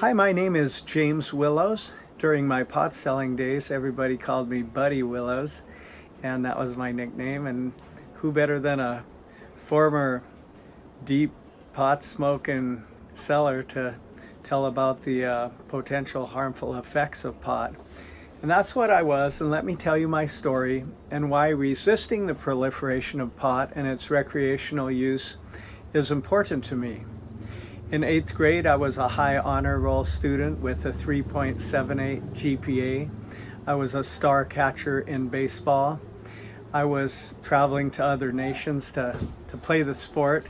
Hi, my name is James Willows. During my pot selling days, everybody called me Buddy Willows, and that was my nickname. And who better than a former deep pot smoking seller to tell about the potential harmful effects of pot. And that's what I was, and let me tell you my story and why resisting the proliferation of pot and its recreational use is important to me. In 8th grade, I was a high honor roll student with a 3.78 GPA. I was a star catcher in baseball. I was traveling to other nations to play the sport,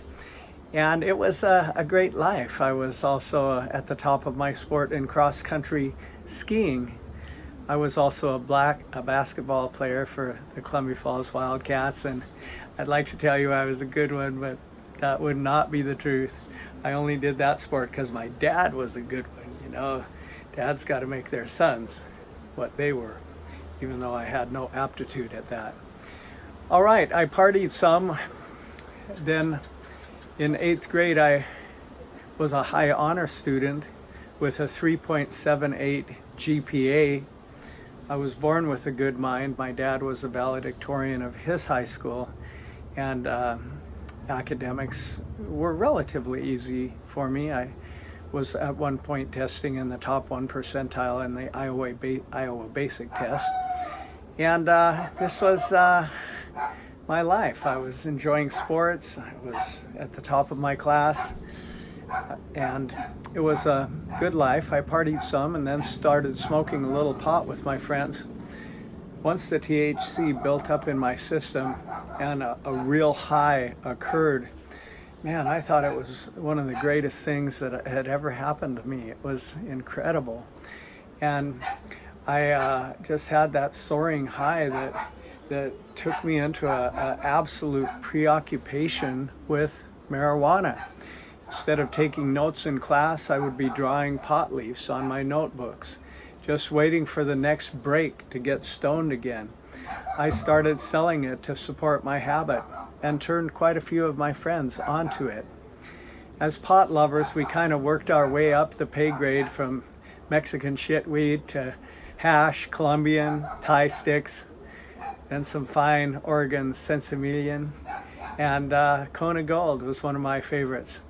and it was a great life. I was also at the top of my sport in cross-country skiing. I was also a basketball player for the Columbia Falls Wildcats, and I'd like to tell you I was a good one, but that would not be the truth. I only did that sport because my dad was a good one. You know, dads got to make their sons what they were, even though I had no aptitude at that. All right, I partied some. Then in 8th grade, I was a high honor student with a 3.78 GPA. I was born with a good mind. My dad was a valedictorian of his high school, and academics were relatively easy for me. I was at one point testing in the top 1 percentile in the Iowa basic test. And this was my life. I was enjoying sports. I was at the top of my class. And it was a good life. I partied some and then started smoking a little pot with my friends. Once the THC built up in my system and a real high occurred, man, I thought it was one of the greatest things that had ever happened to me. It was incredible. And I just had that soaring high that took me into an absolute preoccupation with marijuana. Instead of taking notes in class, I would be drawing pot leaves on my notebooks, just waiting for the next break to get stoned again. I started selling it to support my habit and turned quite a few of my friends onto it. As pot lovers, we kind of worked our way up the pay grade from Mexican shitweed to hash, Colombian, Thai sticks, and some fine Oregon Sensimilian. And Kona Gold was one of my favorites.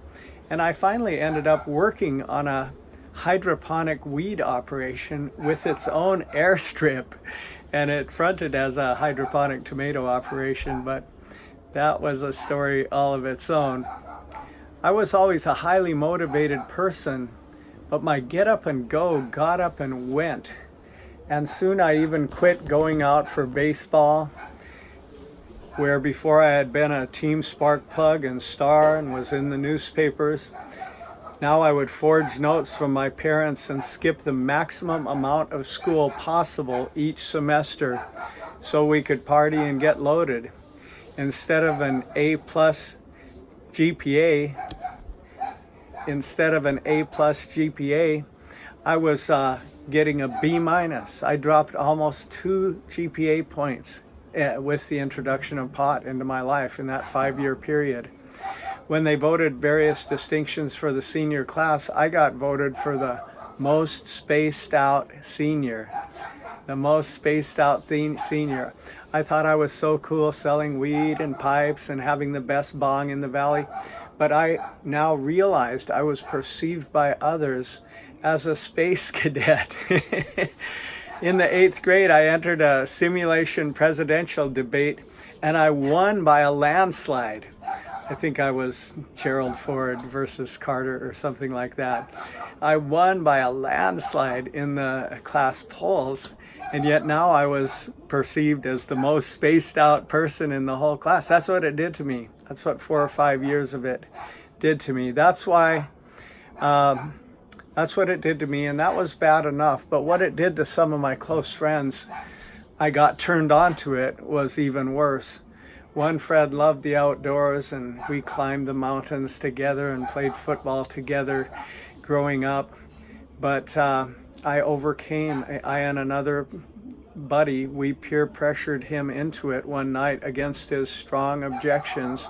And I finally ended up working on a hydroponic weed operation with its own airstrip, and it fronted as a hydroponic tomato operation, but that was a story all of its own. I was always a highly motivated person, but my get up and go got up and went, and soon I even quit going out for baseball, where before I had been a team spark plug and star and was in the newspapers. Now I would forge notes from my parents and skip the maximum amount of school possible each semester so we could party and get loaded. Instead of an A+ GPA, I was getting a B-. I dropped almost 2 GPA points with the introduction of pot into my life in that 5-year period. When they voted various distinctions for the senior class, I got voted for the most spaced out senior. The most spaced out senior. I thought I was so cool selling weed and pipes and having the best bong in the valley, but I now realized I was perceived by others as a space cadet. In the 8th grade, I entered a simulation presidential debate and I won by a landslide. I think I was Gerald Ford versus Carter or something like that. I won by a landslide in the class polls, and yet now I was perceived as the most spaced out person in the whole class. That's what it did to me. That's what 4 or 5 years of it did to me. That's what it did to me, and that was bad enough. But what it did to some of my close friends, I got turned on to it, was even worse. One friend loved the outdoors, and we climbed the mountains together and played football together growing up. But I and another buddy, we peer pressured him into it one night against his strong objections.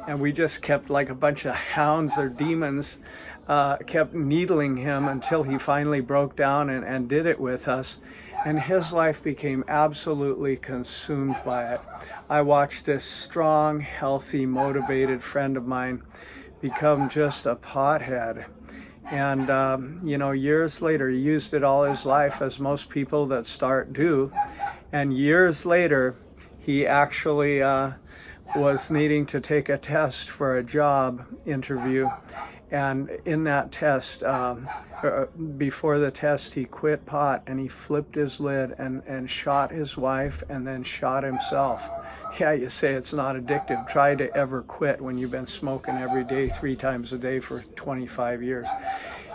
And we just kept like a bunch of hounds or demons kept needling him until he finally broke down and did it with us. And his life became absolutely consumed by it. I watched this strong, healthy, motivated friend of mine become just a pothead. And, you know, years later, he used it all his life, as most people that start do. And years later, he actually was needing to take a test for a job interview. And in that test, before the test, he quit pot and he flipped his lid and shot his wife and then shot himself. Yeah, you say it's not addictive. Try to ever quit when you've been smoking every day, 3 times a day for 25 years.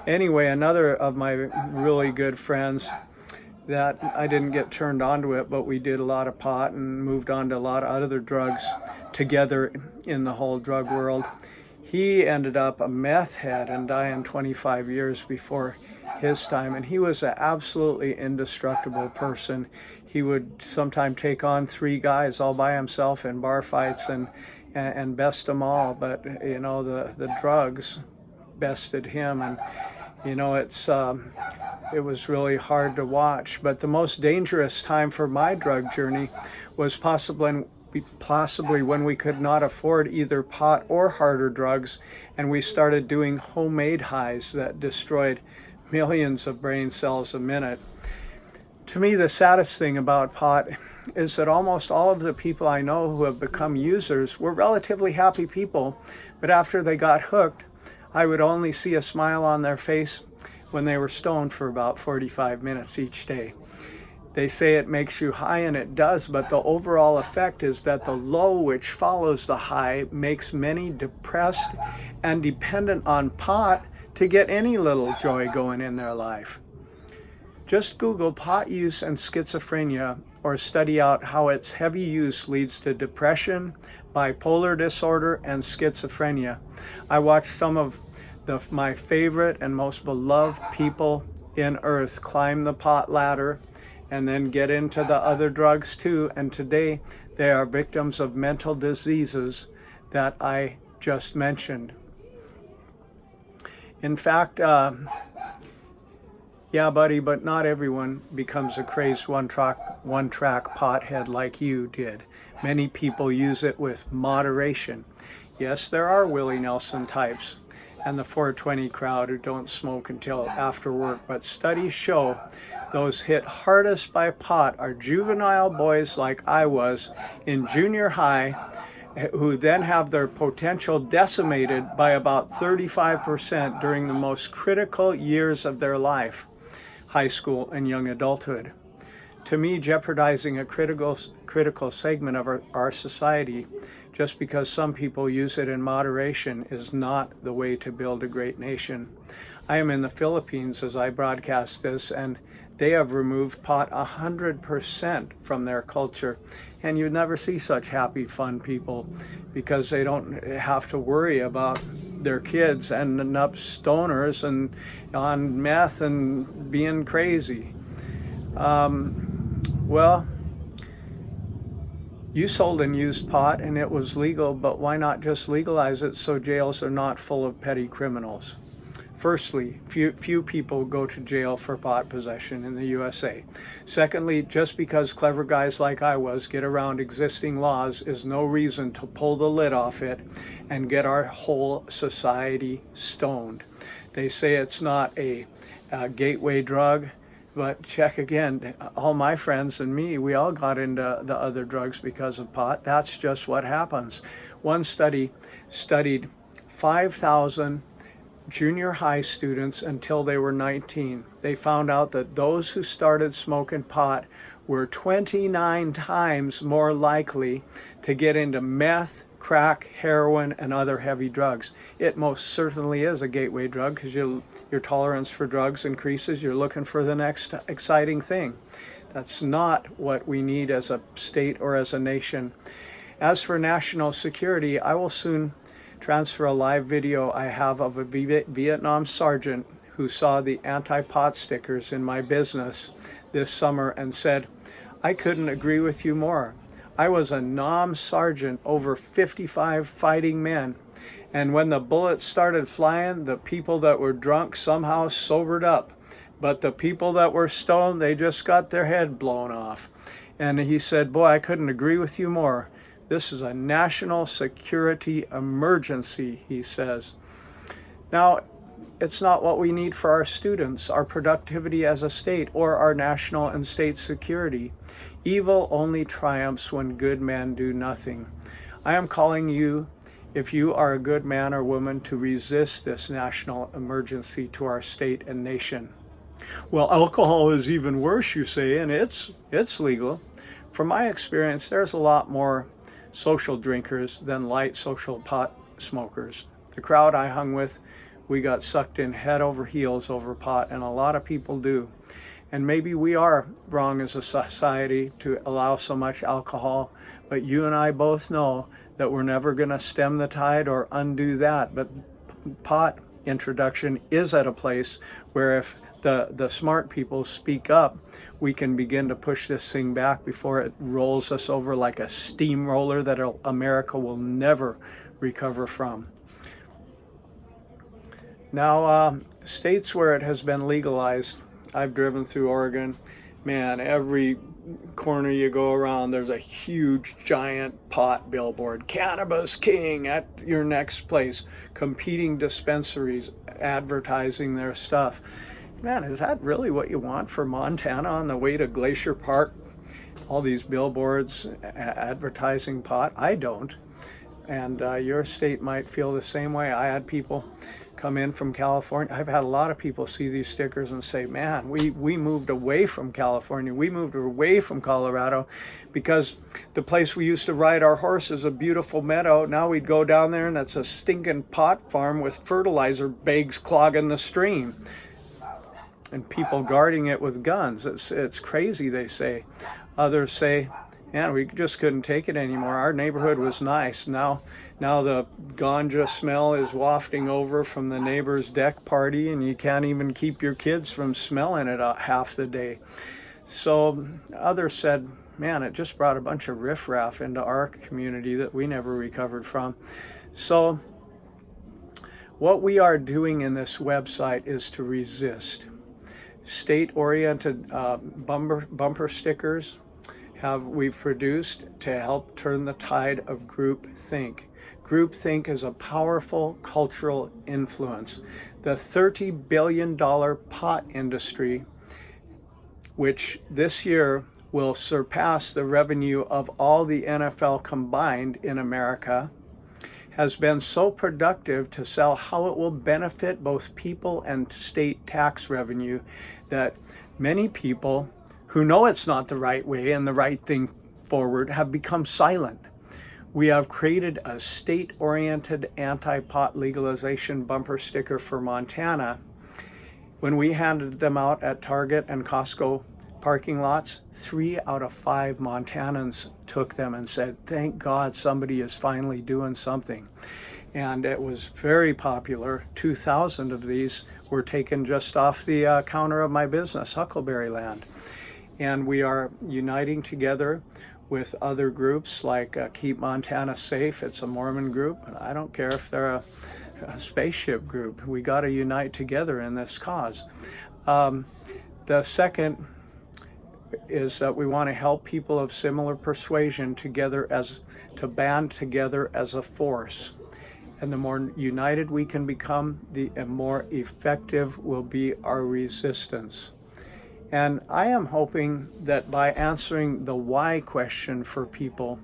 Anyway, another of my really good friends that I didn't get turned on to it, but we did a lot of pot and moved on to a lot of other drugs together in the whole drug world. He ended up a meth head and dying 25 years before his time, and he was an absolutely indestructible person. He would sometimes take on 3 guys all by himself in bar fights and best them all, but you know, the drugs bested him, and you know, it was really hard to watch. But the most dangerous time for my drug journey was possibly when we could not afford either pot or harder drugs, and we started doing homemade highs that destroyed millions of brain cells a minute. To me, the saddest thing about pot is that almost all of the people I know who have become users were relatively happy people, but after they got hooked, I would only see a smile on their face when they were stoned for about 45 minutes each day. They say it makes you high, and it does, but the overall effect is that the low which follows the high makes many depressed and dependent on pot to get any little joy going in their life. Just Google pot use and schizophrenia, or study out how its heavy use leads to depression, bipolar disorder, and schizophrenia. I watched some of my favorite and most beloved people in earth climb the pot ladder and then get into the other drugs too, and today they are victims of mental diseases that I just mentioned. In fact, yeah, buddy, but not everyone becomes a crazed one-track pothead like you did. Many people use it with moderation. Yes, there are Willie Nelson types and the 420 crowd who don't smoke until after work, but studies show those hit hardest by pot are juvenile boys like I was in junior high, who then have their potential decimated by about 35% during the most critical years of their life, high school and young adulthood. To me, jeopardizing a critical segment of our society just because some people use it in moderation is not the way to build a great nation. I am in the Philippines as I broadcast this, and they have removed pot 100% from their culture. And you never see such happy, fun people because they don't have to worry about their kids ending up stoners and on meth and being crazy. Well, you sold and used pot and it was legal, but why not just legalize it so jails are not full of petty criminals? Firstly, few people go to jail for pot possession in the USA. Secondly, just because clever guys like I was get around existing laws is no reason to pull the lid off it and get our whole society stoned. They say it's not a gateway drug, but check again, all my friends and me, we all got into the other drugs because of pot. That's just what happens. One study studied 5,000 junior high students until they were 19. They found out that those who started smoking pot were 29 times more likely to get into meth, crack, heroin, and other heavy drugs. It most certainly is a gateway drug because your tolerance for drugs increases. You're looking for the next exciting thing. That's not what we need as a state or as a nation. As for national security, I will soon transfer a live video I have of a Vietnam sergeant who saw the anti-pot stickers in my business this summer and said, "I couldn't agree with you more. I was a NOM sergeant over 55 fighting men, And when the bullets started flying, the people that were drunk somehow sobered up. But the people that were stoned, they just got their head blown off. And he said, boy, I couldn't agree with you more. This is a national security emergency, he says. Now, it's not what we need for our students, our productivity as a state, or our national and state security. Evil only triumphs when good men do nothing. I am calling you, if you are a good man or woman, to resist this national emergency to our state and nation. Well, alcohol is even worse, you say, and it's legal. From my experience, there's a lot more social drinkers than light social pot smokers. The crowd I hung with, we got sucked in head over heels over pot, and a lot of people do. And maybe we are wrong as a society to allow so much alcohol, but you and I both know that we're never going to stem the tide or undo that. But pot introduction is at a place where if the smart people speak up, we can begin to push this thing back before it rolls us over like a steamroller that America will never recover from. Now, states where it has been legalized, I've driven through Oregon, man, every corner you go around, there's a huge, giant pot billboard. Cannabis King at your next place. Competing dispensaries advertising their stuff. Man, is that really what you want for Montana on the way to Glacier Park? All these billboards advertising pot? I don't. And your state might feel the same way. I had people come in from California. I've had a lot of people see these stickers and say, man, we moved away from California. We moved away from Colorado because the place we used to ride our horse is a beautiful meadow. Now we'd go down there and it's a stinking pot farm with fertilizer bags clogging the stream. And people guarding it with guns. It's crazy, they say. Others say, man, we just couldn't take it anymore. Our neighborhood was nice. Now the ganja smell is wafting over from the neighbor's deck party, and you can't even keep your kids from smelling it half the day. So others said, man, it just brought a bunch of riffraff into our community that we never recovered from. So what we are doing in this website is to resist. State-oriented bumper stickers we've produced to help turn the tide of groupthink. Groupthink is a powerful cultural influence. The $30 billion pot industry, which this year will surpass the revenue of all the NFL combined in America, has been so productive to sell how it will benefit both people and state tax revenue that many people who know it's not the right way and the right thing forward have become silent. We have created a state-oriented anti-pot legalization bumper sticker for Montana. When we handed them out at Target and Costco parking lots, 3 out of 5 Montanans took them and said, thank God somebody is finally doing something. And it was very popular. 2,000 of these were taken just off the counter of my business, Huckleberry Land. And we are uniting together with other groups like Keep Montana Safe. It's a Mormon group. I don't care if they're a spaceship group. We got to unite together in this cause. The second is that we want to help people of similar persuasion to band together as a force. And the more united we can become, the more effective will be our resistance. And I am hoping that by answering the why question for people,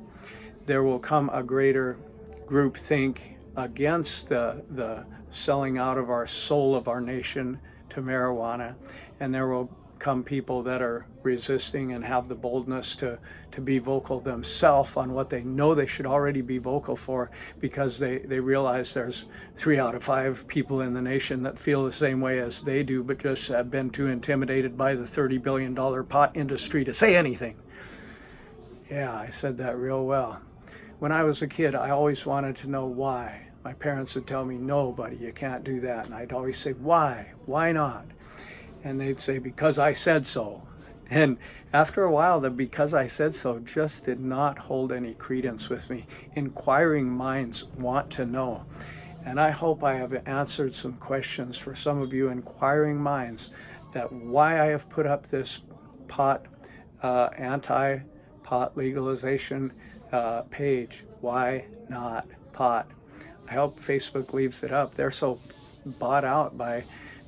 there will come a greater groupthink against the selling out of our soul of our nation to marijuana, and there will come people that are resisting and have the boldness to be vocal themselves on what they know they should already be vocal for, because they realize there's 3 out of 5 people in the nation that feel the same way as they do, but just have been too intimidated by the $30 billion pot industry to say anything. Yeah, I said that real well. When I was a kid, I always wanted to know why. My parents would tell me, no, buddy, you can't do that. And I'd always say, why? Why not? And they'd say, because I said so. And after a while, the because I said so just did not hold any credence with me. Inquiring minds want to know. And I hope I have answered some questions for some of you inquiring minds that why I have put up this anti-pot legalization page. Why not pot? I hope Facebook leaves it up. They're so bought out by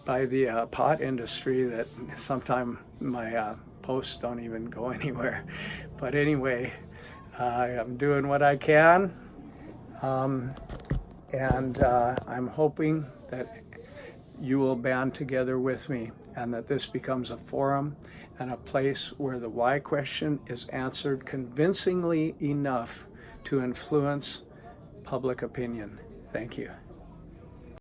the pot industry that sometimes my posts don't even go anywhere. But anyway, I'm doing what I can, and I'm hoping that you will band together with me and that this becomes a forum and a place where the why question is answered convincingly enough to influence public opinion. Thank you.